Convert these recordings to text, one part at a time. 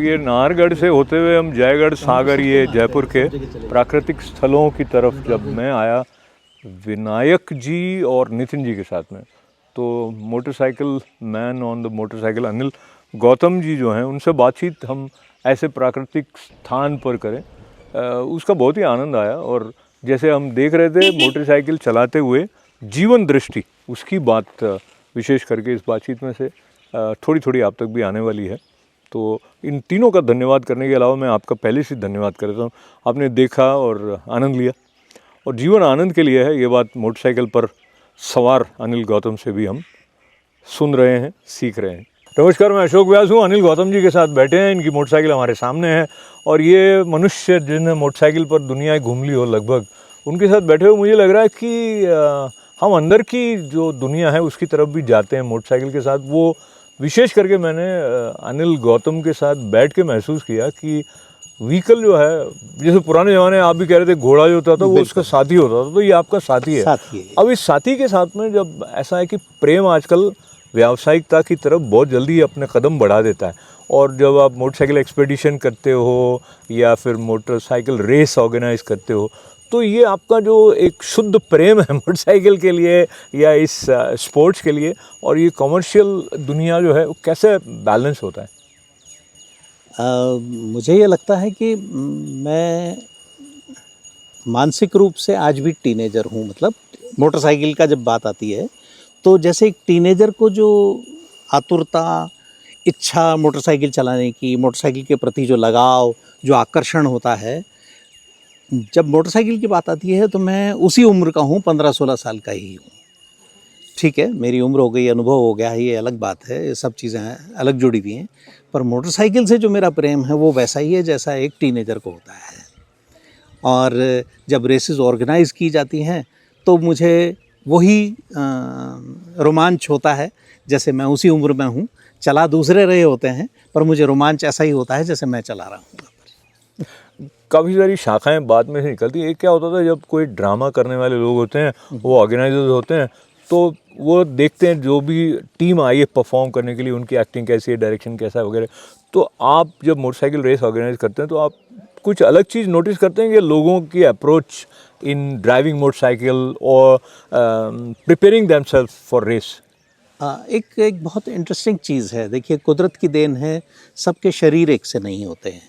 ये नाहरगढ़ से होते हुए हम जयगढ़ सागर ये जयपुर के प्राकृतिक स्थलों की तरफ जब मैं आया विनायक जी और नितिन जी के साथ में, तो motorcycle man on the motorcycle Anil Gautam ji जो हैं उनसे बातचीत हम ऐसे प्राकृतिक स्थान पर करें, उसका बहुत ही आनंद आया। और जैसे हम देख रहे थे मोटरसाइकिल चलाते हुए जीवन दृष्टि, उसकी बात विशेष करके इस बातचीत में से थोड़ी थोड़ी आप तक भी आने वाली है। तो इन तीनों का धन्यवाद करने के अलावा मैं आपका पहले से धन्यवाद करता हूँ, आपने देखा और आनंद लिया, और जीवन आनंद के लिए है, ये बात मोटरसाइकिल पर सवार अनिल गौतम से भी हम सुन रहे हैं, सीख रहे हैं। नमस्कार, मैं अशोक व्यास हूँ, अनिल गौतम जी के साथ बैठे हैं, इनकी मोटरसाइकिल हमारे सामने है, और ये मनुष्य जिन्हें मोटरसाइकिल पर दुनिया घूम ली हो लगभग, उनके साथ बैठे हुए मुझे लग रहा है कि हम अंदर की जो दुनिया है उसकी तरफ भी जाते हैं मोटरसाइकिल के साथ। वो विशेष करके मैंने अनिल गौतम के साथ बैठ के महसूस किया कि व्हीकल जो है, जैसे पुराने ज़माने आप भी कह रहे थे घोड़ा जो होता था वो उसका साथी होता था, तो ये आपका साथी है। अब इस साथी के साथ में जब ऐसा है कि प्रेम आजकल व्यावसायिकता की तरफ बहुत जल्दी अपने कदम बढ़ा देता है, और जब आप मोटरसाइकिल एक्सपेडिशन करते हो या फिर मोटरसाइकिल रेस ऑर्गेनाइज करते हो, तो ये आपका जो एक शुद्ध प्रेम है मोटरसाइकिल के लिए या इस स्पोर्ट्स के लिए, और ये कमर्शियल दुनिया जो है वो कैसे बैलेंस होता है? मुझे ये लगता है कि मैं मानसिक रूप से आज भी टीनेजर हूँ। मतलब मोटरसाइकिल का जब बात आती है तो जैसे एक टीनेजर को जो आतुरता, इच्छा मोटरसाइकिल चलाने की, मोटरसाइकिल के प्रति जो लगाव, जो आकर्षण होता है, जब मोटरसाइकिल की बात आती है तो मैं उसी उम्र का हूँ, 15-16 साल का ही हूँ। ठीक है, मेरी उम्र हो गई, अनुभव हो गया, ये अलग बात है, ये सब चीज़ें अलग जुड़ी हुई हैं, पर मोटरसाइकिल से जो मेरा प्रेम है वो वैसा ही है जैसा एक टीनेजर को होता है। और जब रेसेस ऑर्गेनाइज़ की जाती हैं तो मुझे वही रोमांच होता है जैसे मैं उसी उम्र में हूँ। चला दूसरे रहे होते हैं पर मुझे रोमांच ऐसा ही होता है जैसे मैं चला रहा हूँ। काफ़ी सारी शाखाएं बाद में से निकलती हैं। एक क्या होता था, जब कोई ड्रामा करने वाले लोग होते हैं, वो ऑर्गेनाइजर्स होते हैं, तो वो देखते हैं जो भी टीम आई है परफॉर्म करने के लिए, उनकी एक्टिंग कैसी है, डायरेक्शन कैसा है वगैरह। तो आप जब मोटरसाइकिल रेस ऑर्गेनाइज करते हैं तो आप कुछ अलग चीज़ नोटिस करते हैं कि लोगों की अप्रोच इन ड्राइविंग मोटरसाइकिल और प्रिपेयरिंग देमसेल्फ फॉर रेस? एक बहुत इंटरेस्टिंग चीज़ है। देखिए, कुदरत की देन है, सबके शरीर एक से नहीं होते हैं,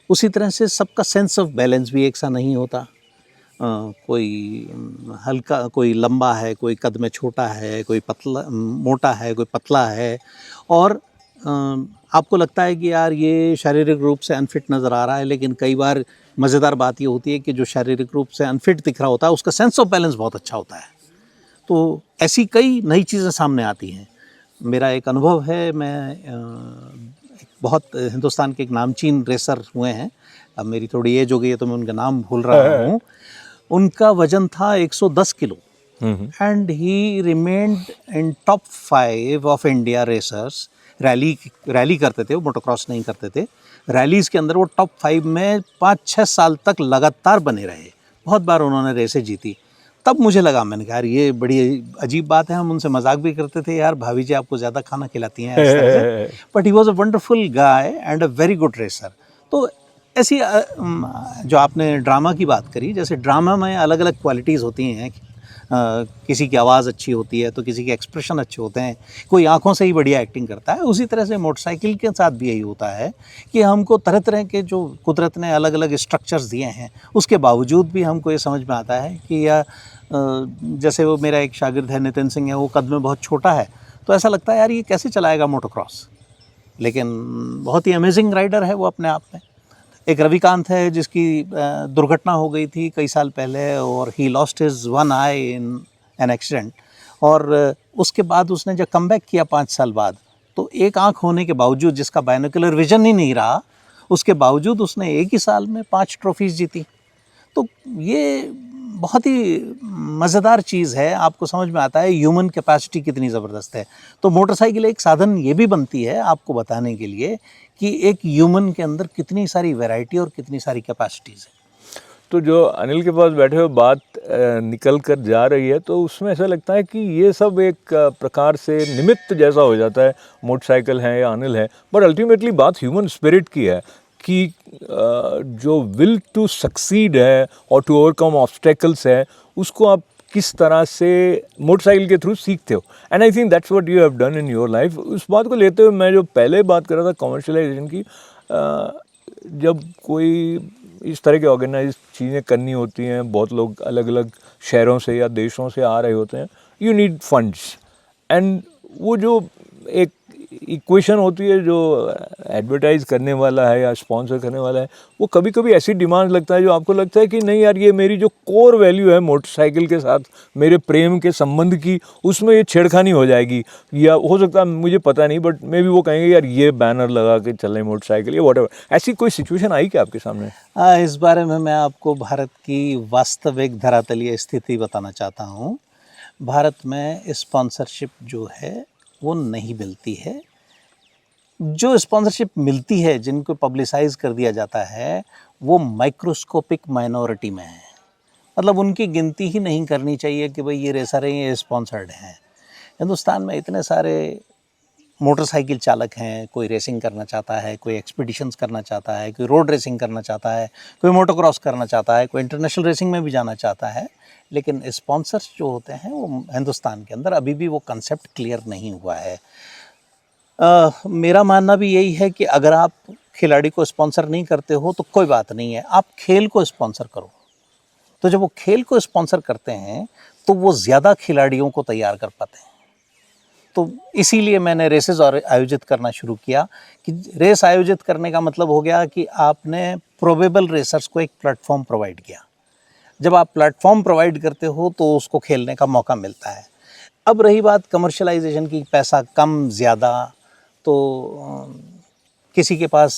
उसी तरह से सबका सेंस ऑफ बैलेंस भी एक सा नहीं होता। कोई हल्का, कोई लंबा है, कोई कद में छोटा है, कोई पतला मोटा है, कोई पतला है, और आपको लगता है कि यार ये शारीरिक रूप से अनफिट नज़र आ रहा है, लेकिन कई बार मज़ेदार बात ये होती है कि जो शारीरिक रूप से अनफिट दिख रहा होता है उसका सेंस ऑफ बैलेंस बहुत अच्छा होता है। तो ऐसी कई नई चीज़ें सामने आती हैं। मेरा एक अनुभव है, मैं बहुत हिंदुस्तान के एक नामचीन रेसर हुए हैं, अब मेरी थोड़ी एज हो गई है तो मैं उनका नाम भूल रहा हूँ। उनका वज़न था 110 kilo and he remained in top 5 of India racers. Rally करते थे वो, मोटोक्रॉस नहीं करते थे। रैलीज़ के अंदर वो टॉप 5 में 5-6 साल तक लगातार बने रहे, बहुत बार उन्होंने रेसें जीती। तब मुझे लगा, मैंने कहा यार ये बड़ी अजीब बात है। हम उनसे मजाक भी करते थे, यार भाभी जी आपको ज़्यादा खाना खिलाती हैं इस तरह से, but he was a wonderful guy and a very good racer. तो ऐसी जो आपने ड्रामा की बात करी, जैसे ड्रामा में अलग अलग क्वालिटीज़ होती हैं। किसी की आवाज़ अच्छी होती है तो किसी के एक्सप्रेशन अच्छे होते हैं, कोई आंखों से ही बढ़िया एक्टिंग करता है। उसी तरह से मोटरसाइकिल के साथ भी यही होता है कि हमको तरह तरह के जो कुदरत ने अलग अलग स्ट्रक्चर्स दिए हैं, उसके बावजूद भी हमको ये समझ में आता है कि जैसे वो मेरा एक शागिर्द है नितिन सिंह है, वो कद में बहुत छोटा है, तो ऐसा लगता है यार ये कैसे चलाएगा मोटोक्रॉस, लेकिन बहुत ही अमेजिंग राइडर है वो अपने आप में। एक रविकांत है जिसकी दुर्घटना हो गई थी कई साल पहले, और he lost his one I in an accident, और उसके बाद उसने जब कमबैक किया 5 साल बाद, तो एक आंख होने के बावजूद, जिसका बाइनोकुलर विजन ही नहीं रहा, उसके बावजूद उसने एक ही साल में 5 ट्रॉफीज़ जीती। तो ये बहुत ही मज़ेदार चीज़ है, आपको समझ में आता है ह्यूमन कैपेसिटी कितनी ज़बरदस्त है। तो मोटरसाइकिल एक साधन ये भी बनती है आपको बताने के लिए कि एक ह्यूमन के अंदर कितनी सारी वैरायटी और कितनी सारी कैपेसिटीज़ है। तो जो अनिल के पास बैठे हुए बात निकल कर जा रही है, तो उसमें ऐसा लगता है कि ये सब एक प्रकार से निमित्त जैसा हो जाता है, मोटरसाइकिल है या अनिल है, बट अल्टीमेटली बात ह्यूमन स्पिरिट की है कि जो विल टू सक्सीड है और टू ओवरकम ऑब्स्टेकल्स है, उसको आप किस तरह से मोटरसाइकिल के थ्रू सीखते हो। And I think that's what you have done in your life. उस बात को लेते हुए मैं जो पहले बात कर रहा था कमर्शलाइजेशन की, जब कोई इस तरह की ऑर्गेनाइज चीज़ें करनी होती हैं, बहुत लोग अलग अलग शहरों से या देशों से आ रहे होते हैं, यू नीड फंड्स। एंड वो जो एक इक्वेशन होती है जो एडवर्टाइज करने वाला है या स्पॉन्सर करने वाला है, वो कभी कभी ऐसी डिमांड लगता है जो आपको लगता है कि नहीं यार, ये मेरी जो कोर वैल्यू है मोटरसाइकिल के साथ मेरे प्रेम के संबंध की, उसमें ये छेड़खानी हो जाएगी, या हो सकता है मुझे पता नहीं, बट मे बी वो कहेंगे यार ये बैनर लगा के चलें मोटरसाइकिल या व्हाटएवर। ऐसी कोई सिचुएशन आई क्या आपके सामने? इस बारे में मैं आपको भारत की वास्तविक धरातलीय स्थिति बताना चाहता हूँ। भारत में स्पॉन्सरशिप जो है वो नहीं मिलती है। जो स्पॉन्सरशिप मिलती है, जिनको पब्लिसाइज कर दिया जाता है, वो माइक्रोस्कोपिक माइनॉरिटी में है। मतलब उनकी गिनती ही नहीं करनी चाहिए कि भाई ये रेसर हैं, ये स्पॉन्सर्ड हैं। हिंदुस्तान में इतने सारे मोटरसाइकिल चालक हैं, कोई रेसिंग करना चाहता है, कोई एक्सपीडिशंस करना चाहता है, कोई रोड रेसिंग करना चाहता है, कोई मोटोक्रॉस करना चाहता है, कोई इंटरनेशनल रेसिंग में भी जाना चाहता है, लेकिन स्पॉन्सर्स जो होते हैं वो हिंदुस्तान के अंदर अभी भी वो कंसेप्ट क्लियर नहीं हुआ है। मेरा मानना भी यही है कि अगर आप खिलाड़ी को स्पॉन्सर नहीं करते हो तो कोई बात नहीं है, आप खेल को स्पॉन्सर करो। तो जब वो खेल को स्पॉन्सर करते हैं तो वो ज़्यादा खिलाड़ियों को तैयार कर पाते हैं। तो इसीलिए मैंने रेसेस और आयोजित करना शुरू किया कि रेस आयोजित करने का मतलब हो गया कि आपने प्रोबेबल रेसर्स को एक प्लेटफॉर्म प्रोवाइड किया। जब आप प्लेटफॉर्म प्रोवाइड करते हो तो उसको खेलने का मौका मिलता है। अब रही बात कमर्शलाइजेशन की, पैसा कम ज़्यादा, तो किसी के पास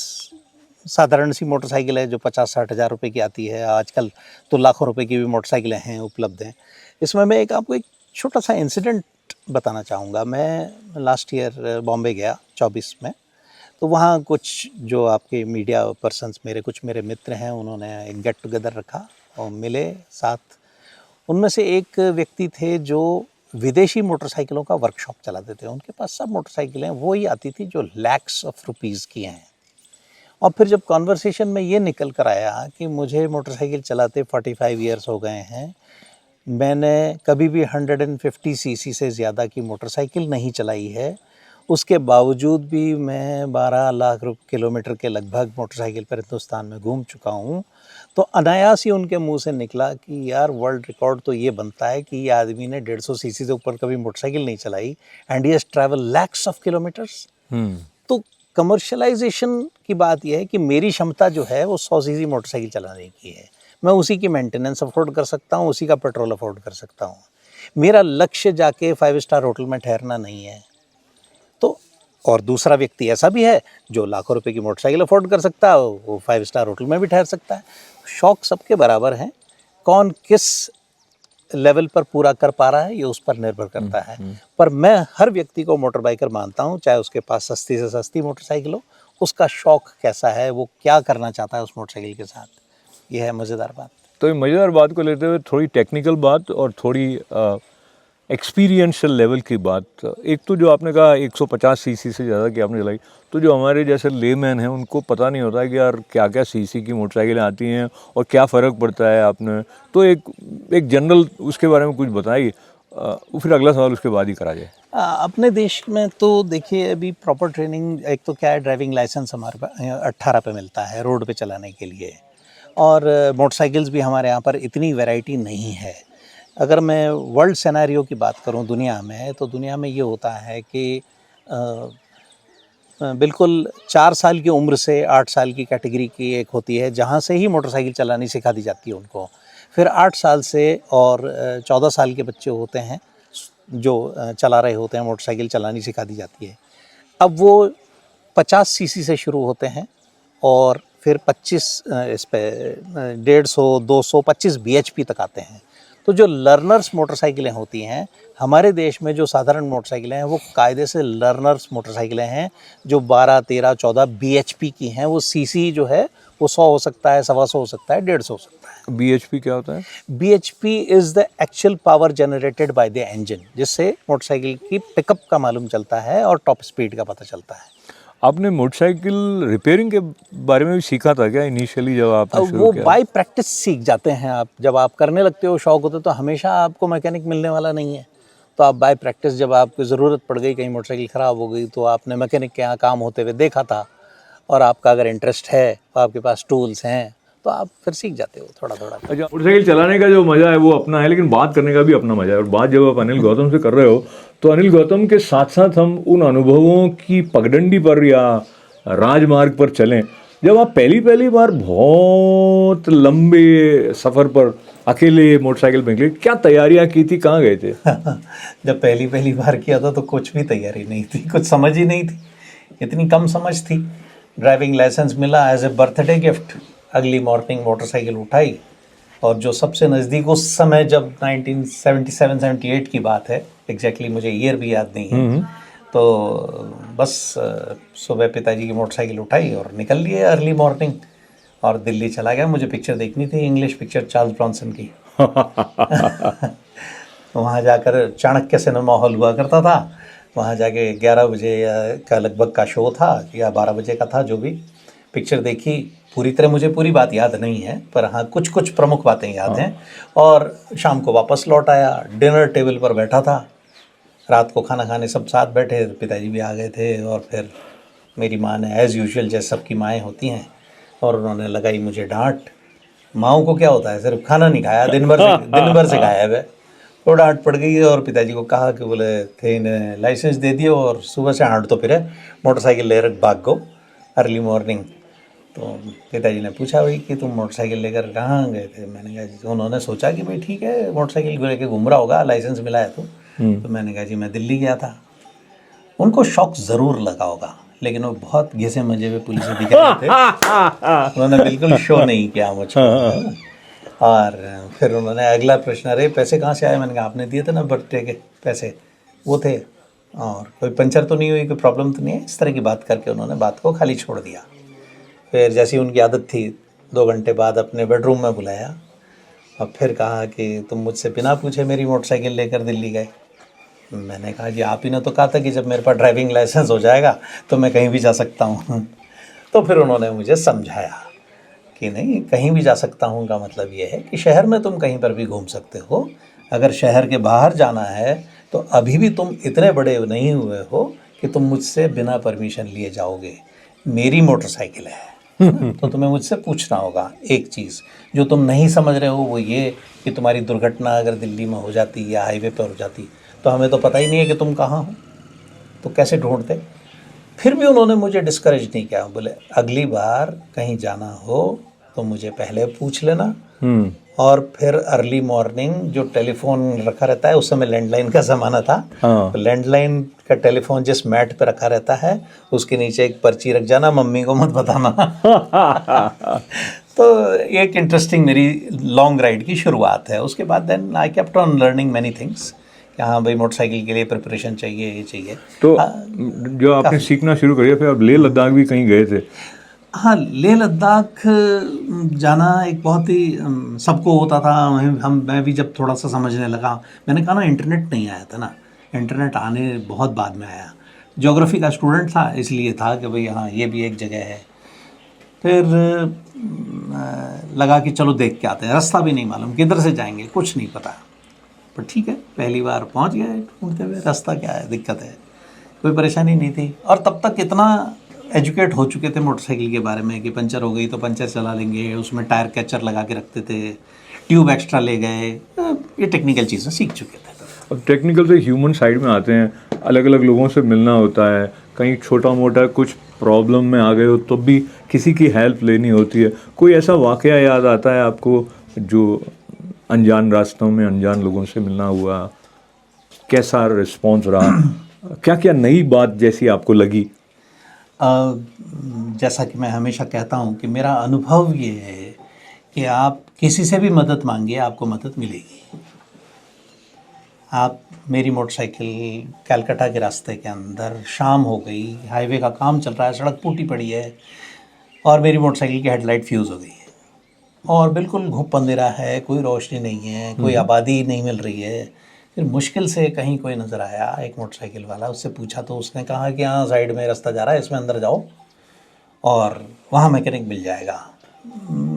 साधारण सी मोटरसाइकिल है जो 50-60 हज़ार रुपये की आती है, आजकल तो लाखों रुपए की भी मोटरसाइकिलें हैं, उपलब्ध हैं। इसमें मैं आपको एक छोटा सा इंसिडेंट बताना चाहूँगा। मैं लास्ट ईयर बॉम्बे गया 24 में, तो वहाँ कुछ जो आपके मीडिया पर्सन्स, कुछ मेरे मित्र हैं, उन्होंने एक गेट टुगेदर रखा और मिले साथ। उनमें से एक व्यक्ति थे जो विदेशी मोटरसाइकिलों का वर्कशॉप चलाते थे। उनके पास सब मोटरसाइकिलें वो ही आती थी जो लैक्स ऑफ रुपीज़ की हैं। और फिर जब कॉन्वर्सेशन में ये निकल कर आया कि मुझे मोटरसाइकिल चलाते 45 ईयर्स हो गए हैं, मैंने कभी भी 150 सीसी से ज़्यादा की मोटरसाइकिल नहीं चलाई है, उसके बावजूद भी मैं 12 लाख किलोमीटर के लगभग मोटरसाइकिल पर हिंदुस्तान में घूम चुका हूँ, तो अनायास ही उनके मुंह से निकला कि यार वर्ल्ड रिकॉर्ड तो ये बनता है कि ये आदमी ने 150 सीसी से ऊपर कभी मोटरसाइकिल नहीं चलाई, and he has travel lakhs of kilometres. तो कमर्शलाइजेशन की बात यह है कि मेरी क्षमता जो है वो 100 सीसी मोटरसाइकिल चलाने की है। मैं उसी की मेंटेनेंस अफोर्ड कर सकता हूँ, उसी का पेट्रोल अफोर्ड कर सकता हूँ। मेरा लक्ष्य जाके 5 स्टार होटल में ठहरना नहीं है। तो और दूसरा व्यक्ति ऐसा भी है जो लाखों रुपए की मोटरसाइकिल अफोर्ड कर सकता है, वो 5 स्टार होटल में भी ठहर सकता है। शौक सबके बराबर हैं, कौन किस लेवल पर पूरा कर पा रहा है ये उस पर निर्भर करता है। पर मैं हर व्यक्ति को मोटर बाइकर मानता हूँ, चाहे उसके पास सस्ती से सस्ती मोटरसाइकिल हो, उसका शौक कैसा है, वो क्या करना चाहता है उस मोटरसाइकिल के साथ, ये है मज़ेदार बात। तो ये मज़ेदार बात को लेते हुए थोड़ी टेक्निकल बात और थोड़ी एक्सपीरियंशियल लेवल की बात। एक तो जो आपने कहा 150 सीसी से ज़्यादा की आपने चलाई, तो जो हमारे जैसे लेमैन हैं उनको पता नहीं होता है कि यार क्या क्या सीसी की मोटरसाइकिलें आती हैं और क्या फ़र्क पड़ता है। आपने तो एक जनरल उसके बारे में कुछ बताइए, फिर अगला सवाल उसके बाद ही करा जाए। अपने देश में तो देखिए अभी प्रॉपर ट्रेनिंग, एक तो क्या है, ड्राइविंग लाइसेंस हमारे पास 18 पे मिलता है रोड पे चलाने के लिए, और मोटरसाइकिल्स भी हमारे यहाँ पर इतनी वैरायटी नहीं है। अगर मैं वर्ल्ड सिनेरियो की बात करूं दुनिया में, तो दुनिया में ये होता है कि बिल्कुल 4 साल की उम्र से 8 साल की कैटेगरी की एक होती है जहां से ही मोटरसाइकिल चलानी सिखा दी जाती है उनको। फिर 8 साल से और 14 साल के बच्चे होते हैं जो चला रहे होते हैं, मोटरसाइकिल चलानी सिखा दी जाती है। अब वो 50 सीसी से शुरू होते हैं और फिर 25 इस पे 150, 200, 25 BHP तक आते हैं। तो जो लर्नर्स मोटरसाइकिलें होती हैं हमारे देश में, जो साधारण मोटरसाइकिलें हैं वो कायदे से लर्नर्स मोटरसाइकिलें हैं जो 12, 13, 14 BHP की हैं। वो सीसी जो है वो 100 हो सकता है, 125 हो सकता है, 150 हो सकता है। BHP क्या होता है? BHP is the actual power generated by the engine, जिससे मोटरसाइकिल की पिकअप का मालूम चलता है और टॉप स्पीड का पता चलता है। आपने मोटरसाइकिल रिपेयरिंग के बारे में भी सीखा था क्या इनिशियली जब आपने शुरू वो किया? बाय प्रैक्टिस सीख जाते हैं आप, जब आप करने लगते हो, शौक होता है, तो हमेशा आपको मैकेनिक मिलने वाला नहीं है। तो आप बाय प्रैक्टिस, जब आपको ज़रूरत पड़ गई, कहीं मोटरसाइकिल ख़राब हो गई, तो आपने मैकेनिक के यहाँ काम होते हुए देखा था, और आपका अगर इंटरेस्ट है, तो आपके पास टूल्स हैं, तो आप फिर सीख जाते हो थोड़ा थोड़ा। अच्छा, मोटरसाइकिल चलाने का जो मजा है वो अपना है, लेकिन बात करने का भी अपना मजा है। और बात जब आप अनिल गौतम से कर रहे हो, तो अनिल गौतम के साथ साथ हम उन अनुभवों की पगडंडी पर या राजमार्ग पर चलें जब आप पहली पहली बार बहुत लंबे सफ़र पर अकेले मोटरसाइकिल पे निकले। क्या तैयारियां की थी, कहाँ गए थे? जब पहली बार किया था तो कुछ भी तैयारी नहीं थी, कुछ समझ ही नहीं थी, इतनी कम समझ थी। ड्राइविंग लाइसेंस मिला एज ए बर्थडे गिफ्ट, अगली मॉर्निंग मोटरसाइकिल उठाई, और जो सबसे नज़दीक उस समय, जब 1977-78 की बात है, एग्जैक्टली मुझे ईयर भी याद नहीं है, तो बस सुबह पिताजी की मोटरसाइकिल उठाई और निकल लिए अर्ली मॉर्निंग, और दिल्ली चला गया। मुझे पिक्चर देखनी थी, इंग्लिश पिक्चर, चार्ल्स ब्रॉन्सन की। वहाँ जाकर चाणक्य सिनेमा हॉल हुआ करता था, वहाँ जाके 11 बजे का लगभग का शो था, या 12 बजे का था, जो भी। पिक्चर देखी, पूरी तरह मुझे पूरी बात याद नहीं है, पर हाँ कुछ कुछ प्रमुख बातें याद हैं। और शाम को वापस लौट आया, डिनर टेबल पर बैठा था, रात को खाना खाने सब साथ बैठे, पिताजी भी आ गए थे, और फिर मेरी माँ ने एज़ यूजुअल, जैसे सबकी माएँ होती हैं, और उन्होंने लगाई मुझे डांट। माँओं को क्या होता है, सिर्फ खाना नहीं खाया, दिन भर से गायब है, तो डांट पड़ गई। और पिताजी को कहा कि बोले थे, इन्हें लाइसेंस दे दियो और सुबह से हाट तो फिर मोटरसाइकिल लेकर भाग गो अर्ली मॉर्निंग। तो पिताजी ने पूछा भाई कि तुम मोटरसाइकिल लेकर कहाँ गए थे? मैंने कहा जी, उन्होंने सोचा कि भाई ठीक है, मोटरसाइकिल लेके घूम रहा होगा, लाइसेंस मिला है तो मैंने कहा जी मैं दिल्ली गया था। उनको शौक ज़रूर लगा होगा, लेकिन वो बहुत घिसे मजे में पुलिस से दिख रहे थे, उन्होंने बिल्कुल शो नहीं किया मुझको। और फिर उन्होंने अगला प्रश्न, अरे पैसे कहाँ से आए? मैंने कहा आपने दिए थे ना बर्थडे के पैसे, वो थे, और कोई पंचर तो नहीं हुई, कोई प्रॉब्लम तो नहीं है? इस तरह की बात करके उन्होंने बात को खाली छोड़ दिया। फिर जैसी उनकी आदत थी, 2 घंटे बाद अपने बेडरूम में बुलाया, और फिर कहा कि तुम मुझसे बिना पूछे मेरी मोटरसाइकिल लेकर दिल्ली गए। मैंने कहा जी आप ही ने तो कहा था कि जब मेरे पास ड्राइविंग लाइसेंस हो जाएगा तो मैं कहीं भी जा सकता हूँ। तो फिर उन्होंने मुझे समझाया कि नहीं, कहीं भी जा सकता हूँ का मतलब ये है कि शहर में तुम कहीं पर भी घूम सकते हो, अगर शहर के बाहर जाना है तो अभी भी तुम इतने बड़े नहीं हुए हो कि तुम मुझसे बिना परमिशन लिए जाओगे, मेरी मोटरसाइकिल है। तो तुम्हें मुझसे पूछना होगा। एक चीज़ जो तुम नहीं समझ रहे हो वो ये कि तुम्हारी दुर्घटना अगर दिल्ली में हो जाती या हाईवे पर हो जाती तो हमें तो पता ही नहीं है कि तुम कहाँ हो, तो कैसे ढूंढते? फिर भी उन्होंने मुझे डिस्करेज नहीं किया, बोले अगली बार कहीं जाना हो तो मुझे पहले पूछ लेना। और फिर अर्ली मॉर्निंग जो टेलीफोन रखा रहता है, उस समय लैंडलाइन का ज़माना था, तो लैंडलाइन का टेलीफोन जिस मैट पे रखा रहता है उसके नीचे एक पर्ची रख जाना, मम्मी को मत बताना। तो एक इंटरेस्टिंग मेरी लॉन्ग राइड की शुरुआत है। उसके बाद then I kept on learning many things कि हाँ भाई मोटरसाइकिल के लिए प्रिपरेशन चाहिए, ये चाहिए। तो जो आपने सीखना शुरू कर दिया, फिर आप लेह लद्दाख भी कहीं गए थे? हाँ, लेह लद्दाख जाना एक बहुत ही सबको होता था। मैं भी जब थोड़ा सा समझने लगा, मैंने कहा ना इंटरनेट नहीं आया था ना, इंटरनेट आने बहुत बाद में आया। ज्योग्राफी का स्टूडेंट था, इसलिए था कि भाई हाँ ये भी एक जगह है। फिर लगा कि चलो देख के आते हैं, रास्ता भी नहीं मालूम किधर से जाएंगे, कुछ नहीं पता, पर ठीक है पहली बार पहुंच गए ढूंढते हुए। रास्ता क्या है, दिक्कत है, कोई परेशानी नहीं थी। और तब तक इतना एजुकेट हो चुके थे मोटरसाइकिल के बारे में कि पंचर हो गई तो पंचर चला लेंगे, उसमें टायर कैचर लगा के रखते थे, ट्यूब एक्स्ट्रा ले गए, ये टेक्निकल चीज़ें सीख चुके थे। अब टेक्निकल से ह्यूमन साइड में आते हैं, अलग अलग लोगों से मिलना होता है, कहीं छोटा मोटा कुछ प्रॉब्लम में आ गए हो तो भी किसी की हेल्प लेनी होती है। कोई ऐसा वाकया याद आता है आपको जो अनजान रास्तों में अनजान लोगों से मिलना हुआ, कैसा रिस्पॉन्स रहा, क्या क्या नई बात जैसी आपको लगी? जैसा कि मैं हमेशा कहता हूँ कि मेरा अनुभव ये है कि आप किसी से भी मदद मांगिए, आपको मदद मिलेगी। आप मेरी मोटरसाइकिल कलकत्ता के रास्ते के अंदर, शाम हो गई, हाईवे का काम चल रहा है, सड़क टूटी पड़ी है, और मेरी मोटरसाइकिल की हेडलाइट फ्यूज़ हो गई है और बिल्कुल घुप अंधेरा है, कोई रोशनी नहीं है, कोई आबादी नहीं मिल रही है। फिर मुश्किल से कहीं कोई नज़र आया, एक मोटरसाइकिल वाला, उससे पूछा तो उसने कहा कि हाँ साइड में रास्ता जा रहा है, इसमें अंदर जाओ और वहाँ मैकेनिक मिल जाएगा।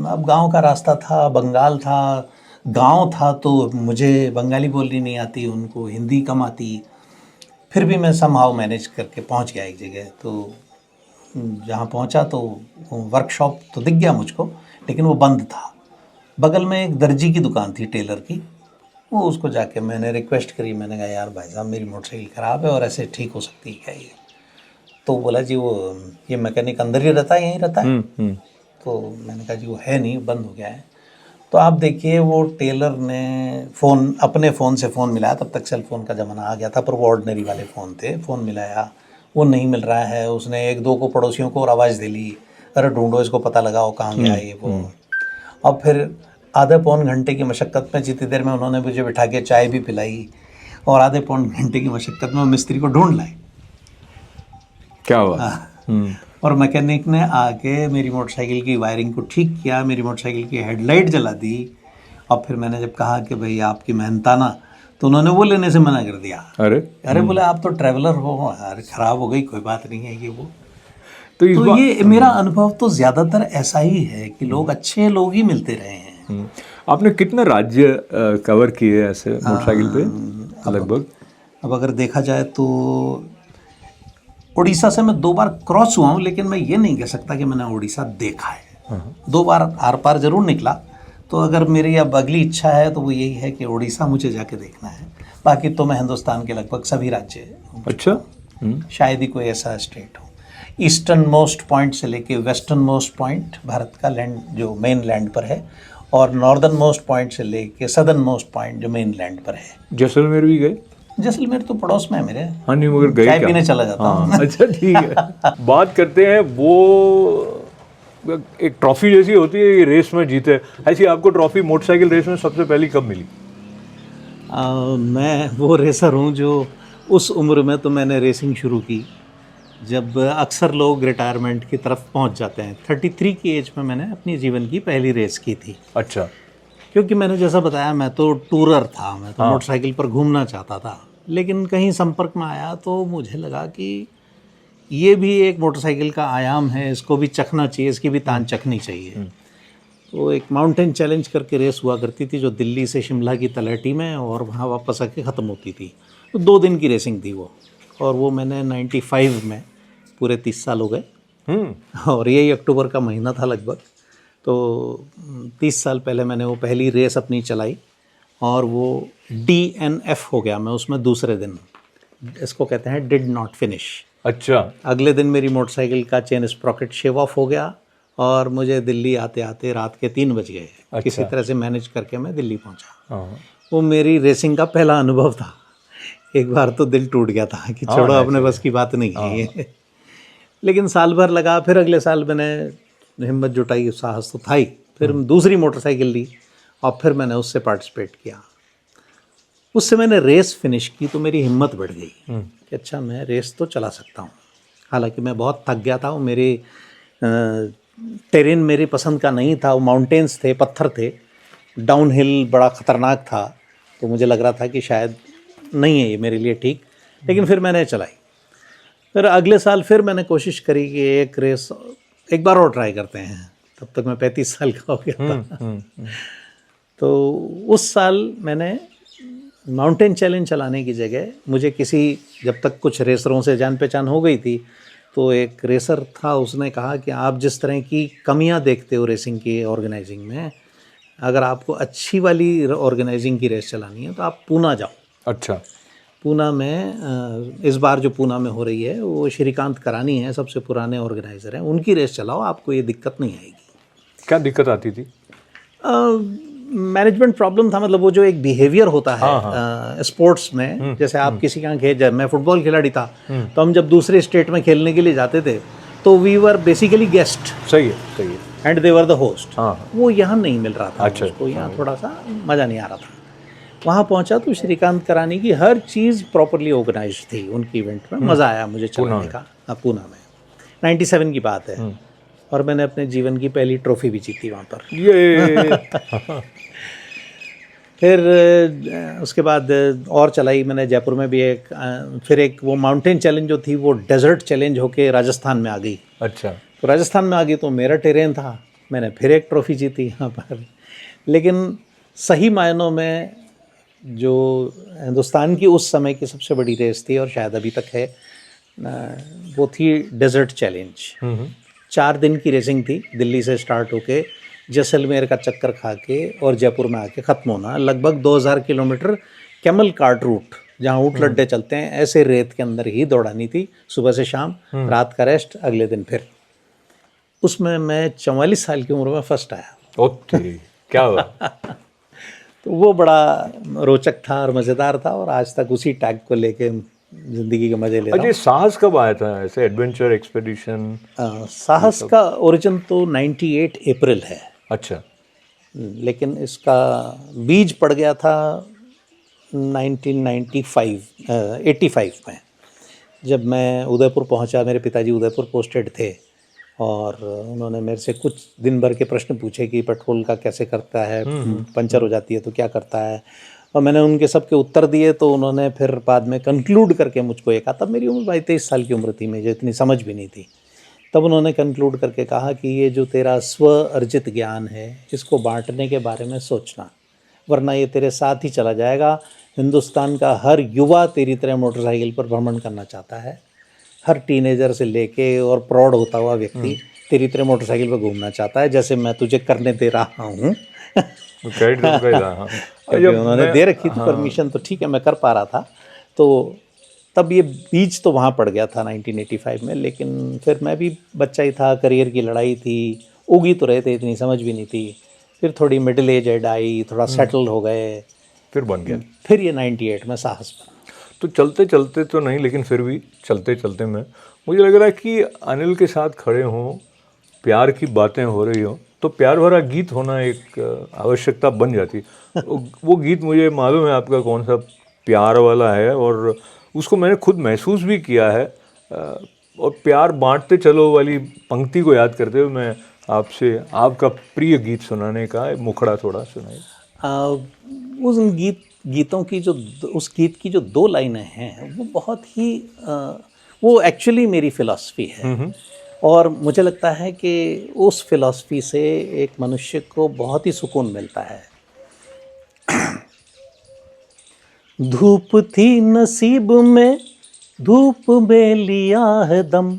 अब गांव का रास्ता था, बंगाल था, गांव था, तो मुझे बंगाली बोलनी नहीं आती, उनको हिंदी कम आती। फिर भी मैं समहाउ मैनेज करके पहुंच गया एक जगह। तो जहाँ पहुंचा तो वर्कशॉप तो दिख गया मुझको, लेकिन वो बंद था। बगल में एक दर्जी की दुकान थी, टेलर की। वो उसको जाके मैंने रिक्वेस्ट करी, मैंने कहा यार भाई साहब मेरी मोटरसाइकिल ख़राब है और ऐसे ठीक हो सकती है क्या ये? तो बोला जी वो ये मैकेनिक अंदर ही रहता है, यहीं रहता है। तो मैंने कहा जी वो है नहीं, बंद हो गया है। तो आप देखिए वो टेलर ने फ़ोन, अपने फ़ोन से फ़ोन मिलाया, तब तक सेल फ़ोन का ज़माना आ गया था, पर वो ऑर्डनरी वाले फ़ोन थे। फ़ोन मिलाया, वो नहीं मिल रहा है। उसने एक दो को पड़ोसियों को और आवाज़ दे ली, अरे ढूंढो इसको, पता लगाओ कहाँ गया ये वो। और फिर आधे पौन घंटे की मशक्क़त में, जितनी देर में उन्होंने मुझे बिठा के चाय भी पिलाई, और आधे पौन घंटे की मशक्क़त में मिस्त्री को ढूंढ लाए। क्या हुआ? और मैकेनिक ने आके मेरी मोटरसाइकिल की वायरिंग को ठीक किया, मेरी मोटरसाइकिल की हेडलाइट जला दी। और फिर मैंने जब कहा कि भाई आपकी मेहनताना, तो उन्होंने वो लेने से मना कर दिया। अरे बोले आप तो ट्रैवलर हो, अरे ख़राब हो गई, कोई बात नहीं है ये वो। तो ये मेरा अनुभव तो ज़्यादातर ऐसा ही है कि लोग अच्छे लोग ही मिलते रहे हैं। आपने कितने राज्य कवर किए ऐसे मोटरसाइकिल पे लगभग? अब अगर देखा जाए तो उड़ीसा से मैं 2 बार क्रॉस हुआ हूँ, लेकिन मैं ये नहीं कह सकता कि मैंने उड़ीसा देखा है। 2 बार आर पार ज़रूर निकला। तो अगर मेरी अब अगली इच्छा है तो वो यही है कि उड़ीसा मुझे जाके देखना है। बाकी तो मैं हिंदुस्तान के लगभग सभी राज्य, अच्छा, शायद ही कोई ऐसा स्टेट हो, ईस्टर्न मोस्ट पॉइंट से लेके वेस्टर्न मोस्ट पॉइंट भारत का लैंड जो मेन लैंड पर है, और नॉर्दर्न मोस्ट पॉइंट से लेके सदर्न मोस्ट पॉइंट जो मेन लैंड पर है। जैसलमेर भी गए? जैसलमेर तो पड़ोस में है मेरे। हाँ नहीं, मगर गए चाय क्या? पीने चला जाता हूँ। हाँ, अच्छा ठीक है। बात करते हैं, वो एक ट्रॉफी जैसी होती है ये रेस में जीते, ऐसी आपको ट्रॉफी मोटरसाइकिल रेस में सबसे पहली कब मिली? मैं वो रेसर हूँ जो उस उम्र में तो मैंने रेसिंग शुरू की जब अक्सर लोग रिटायरमेंट की तरफ पहुँच जाते हैं। 33 की एज में मैंने अपनी जीवन की पहली रेस की थी। अच्छा। क्योंकि मैंने जैसा बताया, मैं तो टूरर था, मैं तो मोटरसाइकिल पर घूमना चाहता था। लेकिन कहीं संपर्क में आया तो मुझे लगा कि ये भी एक मोटरसाइकिल का आयाम है, इसको भी चखना चाहिए, इसकी भी तान चखनी चाहिए। तो एक माउंटेन चैलेंज करके रेस हुआ करती थी जो दिल्ली से शिमला की तलहटी में, और वहाँ वापस आके ख़त्म होती थी। तो 2 दिन की रेसिंग थी वो, और वो मैंने 95 में, पूरे 30 साल हो गए। और यही अक्टूबर का महीना था लगभग। तो 30 साल पहले मैंने वो पहली रेस अपनी चलाई, और वो DNF हो गया मैं उसमें दूसरे दिन। इसको कहते हैं डिड नॉट फिनिश। अच्छा। अगले दिन मेरी मोटरसाइकिल का चेन स्प्रॉकेट शेव ऑफ हो गया, और मुझे दिल्ली आते आते रात के 3 बज गए। अच्छा। किसी तरह से मैनेज करके मैं दिल्ली पहुंचा। वो मेरी रेसिंग का पहला अनुभव था। एक बार तो दिल टूट गया था कि छोड़ो, अपने बस की बात नहीं है ये। लेकिन साल भर लगा, फिर अगले साल मैंने हिम्मत जुटाई, साहस तो था ही। फिर दूसरी मोटरसाइकिल ली, और फिर मैंने उससे पार्टिसिपेट किया। उससे मैंने रेस फिनिश की तो मेरी हिम्मत बढ़ गई कि अच्छा मैं रेस तो चला सकता हूँ। हालांकि मैं बहुत थक गया था, वो मेरे टेरेन मेरी पसंद का नहीं था। वो माउंटेन्स थे, पत्थर थे, डाउन हिल बड़ा ख़तरनाक था। तो मुझे लग रहा था कि शायद नहीं है ये मेरे लिए ठीक, लेकिन फिर मैंने चलाई। फिर अगले साल फिर मैंने कोशिश करी कि एक रेस एक बार और ट्राई करते हैं। तब तक मैं 35 साल का हो गया था। तो उस साल मैंने माउंटेन चैलेंज चलाने की जगह, मुझे किसी, जब तक कुछ रेसरों से जान पहचान हो गई थी, तो एक रेसर था, उसने कहा कि आप जिस तरह की कमियां देखते हो रेसिंग की ऑर्गेनाइजिंग में, अगर आपको अच्छी वाली ऑर्गेनाइजिंग की रेस चलानी है तो आप पूना जाओ। अच्छा। पूना में इस बार जो पूना में हो रही है वो श्रीकांत करानी है, सबसे पुराने ऑर्गेनाइज़र हैं, उनकी रेस चलाओ, आपको ये दिक्कत नहीं आएगी। क्या दिक्कत आती थी? मैनेजमेंट प्रॉब्लम था। मतलब वो जो एक बिहेवियर होता है स्पोर्ट्स में, जैसे आप किसी के यहाँ खेल जाए, मैं फुटबॉल खिलाड़ी था, तो हम जब दूसरे स्टेट में खेलने के लिए जाते थे तो वी वर बेसिकली गेस्ट। सही है, सही है। And they were the host. हाँ। वो यहाँ नहीं मिल रहा था। अच्छा। उसको यहाँ थोड़ा सा मज़ा नहीं आ रहा था। वहाँ पहुँचा तो श्रीकांत करानी की हर चीज़ प्रॉपरली ऑर्गेनाइज थी उनकी इवेंट में। मज़ा आया मुझे चलाने का। पूना में 97 की बात है। और मैंने अपने जीवन की पहली ट्रॉफी भी जीती वहाँ पर। ये फिर उसके बाद और चलाई मैंने जयपुर में भी एक फिर एक वो माउंटेन चैलेंज जो थी वो डेजर्ट चैलेंज होके राजस्थान में आ गई। अच्छा। तो राजस्थान में आ गई तो मेरा टेरेन था, मैंने फिर एक ट्रॉफी जीती यहाँ पर। लेकिन सही मायनों में जो हिंदुस्तान की उस समय की सबसे बड़ी रेस थी और शायद अभी तक है, वो थी डेजर्ट चैलेंज। 4 दिन की रेसिंग थी, दिल्ली से स्टार्ट होके जैसलमेर का चक्कर खा के और जयपुर में आके ख़त्म होना। लगभग 2000 किलोमीटर कैमल कार्ट रूट, जहाँ ऊँट लड्डे चलते हैं, ऐसे रेत के अंदर ही दौड़ानी थी, सुबह से शाम, रात का रेस्ट, अगले दिन फिर। उसमें मैं 44 साल की उम्र में फर्स्ट आया। ओके, क्या हुआ? तो वो बड़ा रोचक था और मज़ेदार था, और आज तक उसी टैग को लेके ज़िंदगी के मज़े ले रहा हूँ। अजय, साहस कब आया था ऐसे एडवेंचर एक्सपेडिशन? साहस का ओरिजिन तो 98 अप्रैल है। अच्छा। लेकिन इसका बीज पड़ गया था 85 में, जब मैं उदयपुर पहुंचा। मेरे पिताजी उदयपुर पोस्टेड थे और उन्होंने मेरे से कुछ दिन भर के प्रश्न पूछे कि पेट्रोल का कैसे करता है, पंचर हो जाती है तो क्या करता है, और मैंने उनके सबके उत्तर दिए। तो उन्होंने फिर बाद में कंक्लूड करके मुझको एक, तब मेरी उम्र 22-23 साल की उम्र थी, मुझे इतनी समझ भी नहीं थी, तब उन्होंने कंक्लूड करके कहा कि ये जो तेरा स्व अर्जित ज्ञान है, इसको बांटने के बारे में सोचना, वरना ये तेरे साथ ही चला जाएगा। हिंदुस्तान का हर युवा तेरी तरह मोटरसाइकिल पर भ्रमण करना चाहता है, हर टीनेजर से लेके और प्रौढ़ होता हुआ व्यक्ति तेरी तरह मोटरसाइकिल पर घूमना चाहता है, जैसे मैं तुझे करने दे रहा हूँ। उन्होंने दे रखी थी परमिशन, तो ठीक है, मैं कर पा रहा था। तो तब ये बीज तो वहाँ पड़ गया था 1985 में। लेकिन फिर मैं भी बच्चा ही था, करियर की लड़ाई थी, उगी तो रहे थे, इतनी समझ भी नहीं थी। फिर थोड़ी मिडिल एज एड आई, थोड़ा सेटल हो गए, फिर बन गया। फिर ये 98 में साहस बना। तो चलते चलते तो नहीं, लेकिन फिर भी चलते चलते में मुझे लग रहा है कि अनिल के साथ खड़े हों, प्यार की बातें हो रही हों, तो प्यार भरा गीत होना एक आवश्यकता बन जाती। वो गीत मुझे मालूम है आपका कौन सा प्यार वाला है, और उसको मैंने खुद महसूस भी किया है। और प्यार बांटते चलो वाली पंक्ति को याद करते हुए मैं आपसे आपका प्रिय गीत सुनाने का मुखड़ा थोड़ा सुनाइए। उस गीतों की उस गीत की जो 2 लाइनें हैं, वो बहुत ही वो एक्चुअली मेरी फ़िलॉसफी है। और मुझे लगता है कि उस फिलॉसफी से एक मनुष्य को बहुत ही सुकून मिलता है। धूप थी नसीब में, धूप में लिया है दम,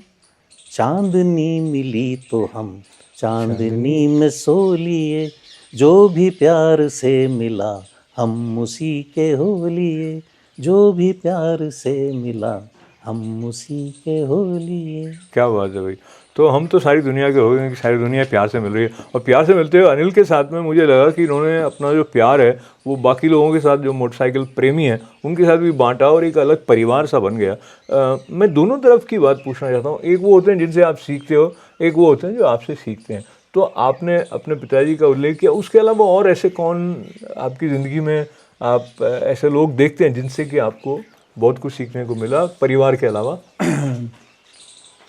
चांदनी मिली तो हम चांदनी में सो लिए, जो भी प्यार से मिला हम उसी के हो लिए, जो भी प्यार से मिला हम उसी के हो लिए। क्या बात है भाई। तो हम तो सारी दुनिया के हो गए कि सारी दुनिया प्यार से मिल रही है, और प्यार से मिलते हुए अनिल के साथ में मुझे लगा कि इन्होंने अपना जो प्यार है वो बाकी लोगों के साथ, जो मोटरसाइकिल प्रेमी हैं, उनके साथ भी बांटा और एक अलग परिवार सा बन गया। मैं दोनों तरफ की बात पूछना चाहता हूँ। एक वो होते हैं जिनसे आप सीखते हो, एक वो होते हैं जो आपसे सीखते हैं। तो आपने अपने पिताजी का उल्लेख किया, उसके अलावा और ऐसे कौन आपकी ज़िंदगी में आप ऐसे लोग देखते हैं जिनसे कि आपको बहुत कुछ सीखने को मिला परिवार के अलावा?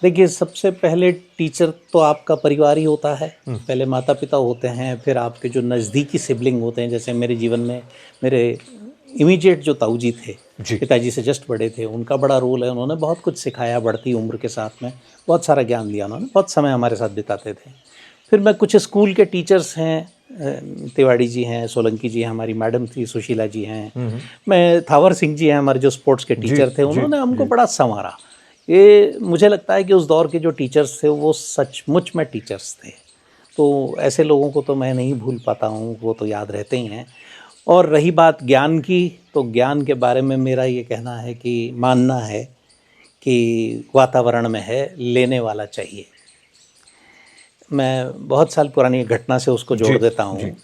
देखिए, सबसे पहले टीचर तो आपका परिवार ही होता है। पहले माता पिता होते हैं, फिर आपके जो नज़दीकी सिबलिंग होते हैं। जैसे मेरे जीवन में मेरे इमीडिएट जो ताऊ जी थे, पिताजी से जस्ट बड़े थे, उनका बड़ा रोल है। उन्होंने बहुत कुछ सिखाया, बढ़ती उम्र के साथ में बहुत सारा ज्ञान दिया उन्होंने, बहुत समय हमारे साथ बिताते थे। फिर मैं कुछ स्कूल के टीचर्स हैं, तिवाड़ी जी हैं, सोलंकी जी हैं, हमारी मैडम थी सुशीला जी हैं, मैं थावर सिंह जी हैं, हमारे जो स्पोर्ट्स के टीचर थे, उन्होंने हमको बड़ा संवारा। ये मुझे लगता है कि उस दौर के जो टीचर्स थे वो सचमुच में टीचर्स थे। तो ऐसे लोगों को तो मैं नहीं भूल पाता हूँ, वो तो याद रहते ही हैं। और रही बात ज्ञान की, तो ज्ञान के बारे में मेरा ये कहना है कि मानना है कि वातावरण में है, लेने वाला चाहिए। मैं बहुत साल पुरानी घटना से उसको जोड़ देता हूँ।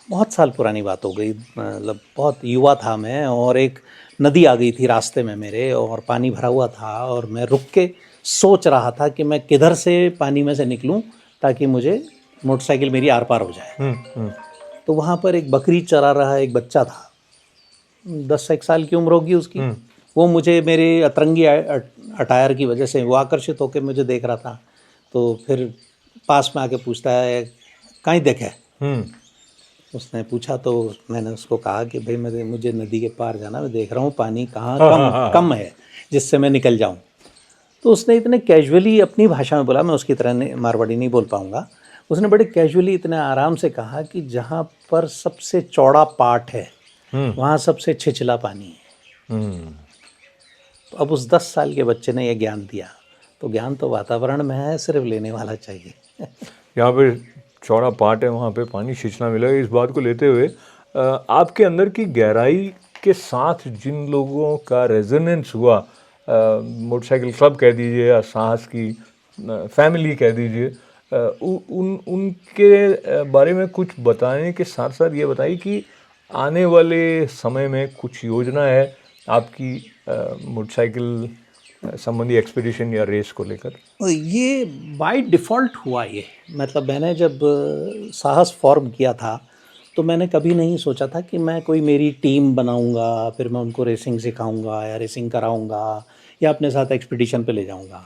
बहुत साल पुरानी बात हो गई, मतलब बहुत युवा था मैं, और एक नदी आ गई थी रास्ते में मेरे, और पानी भरा हुआ था, और मैं रुक के सोच रहा था कि मैं किधर से पानी में से निकलूं ताकि मुझे मोटरसाइकिल मेरी आर पार हो जाए। तो वहाँ पर एक बकरी चरा रहा एक बच्चा था, 10-1 साल की उम्र होगी उसकी। वो मुझे मेरे अतरंगी अटायर की वजह से वो आकर्षित होकर मुझे देख रहा था। तो फिर पास में आके पूछता है कहीं देखे। उसने पूछा तो मैंने उसको कहा कि भाई मुझे नदी के पार जाना, मैं देख रहा हूँ पानी कहाँ कम है जिससे मैं निकल जाऊँ। तो उसने इतने कैजुअली अपनी भाषा में बोला, मैं उसकी तरह मारवाड़ी नहीं बोल पाऊँगा, उसने बड़े कैजुअली इतने आराम से कहा कि जहाँ पर सबसे चौड़ा पाट है वहाँ सबसे छिछला पानी है। तो अब उस 10 साल के बच्चे ने ये ज्ञान दिया। तो ज्ञान तो वातावरण में है, सिर्फ लेने वाला चाहिए। यहाँ पे चौड़ा पार्ट है, वहाँ पे पानी सींचना मिलेगा। इस बात को लेते हुए आपके अंदर की गहराई के साथ जिन लोगों का रेजोनेंस हुआ, मोटरसाइकिल क्लब कह दीजिए या साहस की फैमिली कह दीजिए, उनके बारे में कुछ बताने के साथ साथ ये बताइए कि आने वाले समय में कुछ योजना है आपकी मोटरसाइकिल संबंधी एक्सपीडिशन या रेस को लेकर? ये बाय डिफ़ॉल्ट हुआ ये, मतलब मैंने जब साहस फॉर्म किया था तो मैंने कभी नहीं सोचा था कि मैं कोई मेरी टीम बनाऊंगा, फिर मैं उनको रेसिंग सिखाऊंगा या रेसिंग कराऊंगा या अपने साथ एक्सपीडिशन पे ले जाऊंगा।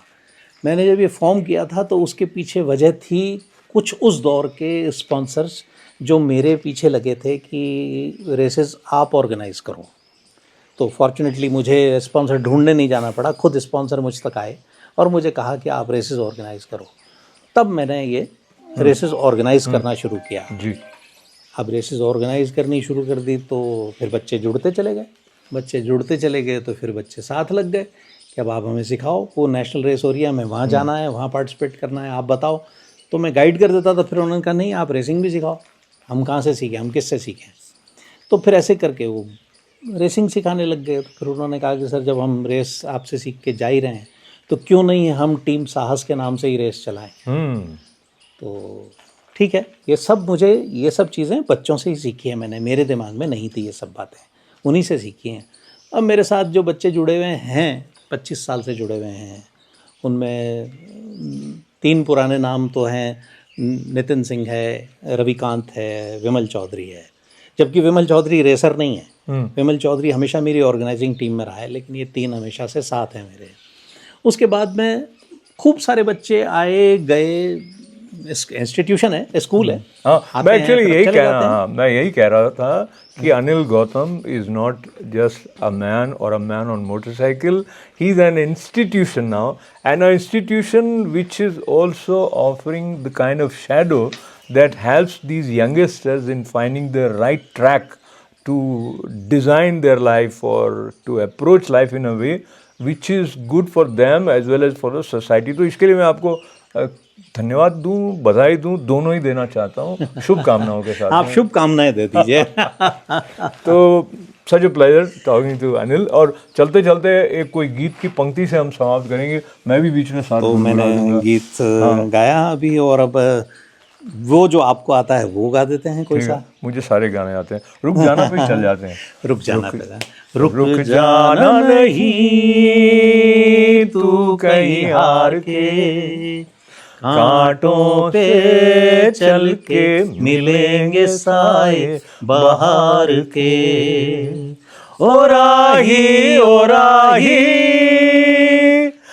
मैंने जब ये फॉर्म किया था तो उसके पीछे वजह थी कुछ उस दौर के स्पॉन्सर्स जो मेरे पीछे लगे थे कि रेसेस आप ऑर्गेनाइज़ करो। तो फॉर्चुनेटली मुझे स्पॉन्सर ढूंढने नहीं जाना पड़ा, खुद स्पॉन्सर मुझ तक आए और मुझे कहा कि आप रेसेस ऑर्गेनाइज़ करो। तब मैंने ये रेसेस ऑर्गेनाइज़ करना शुरू किया जी। अब रेसेस ऑर्गेनाइज़ करनी शुरू कर दी तो फिर बच्चे जुड़ते चले गए, तो फिर बच्चे साथ लग गए कि अब आप हमें सिखाओ, वो नेशनल रेस हो रही है, हमें वहाँ जाना है, वहाँ पार्टिसिपेट करना है, आप बताओ। तो मैं गाइड कर देता था, फिर उन्होंने कहा नहीं आप रेसिंग भी सिखाओ। हम कहाँ से सीखें, हम किससे सीखें? तो फिर ऐसे करके वो रेसिंग सिखाने लग गए। तो फिर उन्होंने कहा कि सर जब हम रेस आपसे सीख के जा ही रहे हैं तो क्यों नहीं हम टीम साहस के नाम से ही रेस चलाएं। तो ठीक है, ये सब चीज़ें बच्चों से ही सीखी है मैंने, मेरे दिमाग में नहीं थी ये सब बातें, उन्हीं से सीखी हैं। अब मेरे साथ जो बच्चे जुड़े हुए हैं 25 साल से जुड़े हुए हैं, उनमें 3 पुराने नाम तो हैं, नितिन सिंह है, रविकांत है, विमल चौधरी है। जबकि विमल चौधरी रेसर नहीं है, विमल चौधरी हमेशा मेरी ऑर्गेनाइजिंग टीम में रहा है, लेकिन ये 3 हमेशा से साथ हैं मेरे। उसके बाद में खूब सारे बच्चे आए गए, इंस्टीट्यूशन है, स्कूल है। मैं एक्चुअली यही कह रहा था कि Anil Gautam is not just a man और a man on motorcycle, he is an institution now, and a institution which is also offering the kind of shadow that helps these youngsters in finding the right track to design their life or to approach life in a way which is good for them as well as for the society. तो इसके लिए मैं आपको धन्यवाद दूं, बधाई दूं, दोनों ही देना चाहता हूं, शुभकामनाओं के साथ। आप शुभकामनाएं दे दीजिए। तो such a pleasure talking to Anil. और चलते चलते एक कोई गीत की पंक्ति से हम समाप्त करेंगे, मैं भी बीच में साथ। तो मैंने गीत गाया अभी, और अब वो जो आपको आता है वो गा देते हैं कोई सा। मुझे सारे गाने आते हैं, रुक जाना पे चल जाते हैं। रुक जाना नहीं तू कहीं हार के, कांटों पे चल के मिलेंगे साए बहार के। ओ राही ओ राही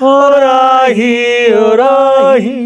ओ राही ओ राही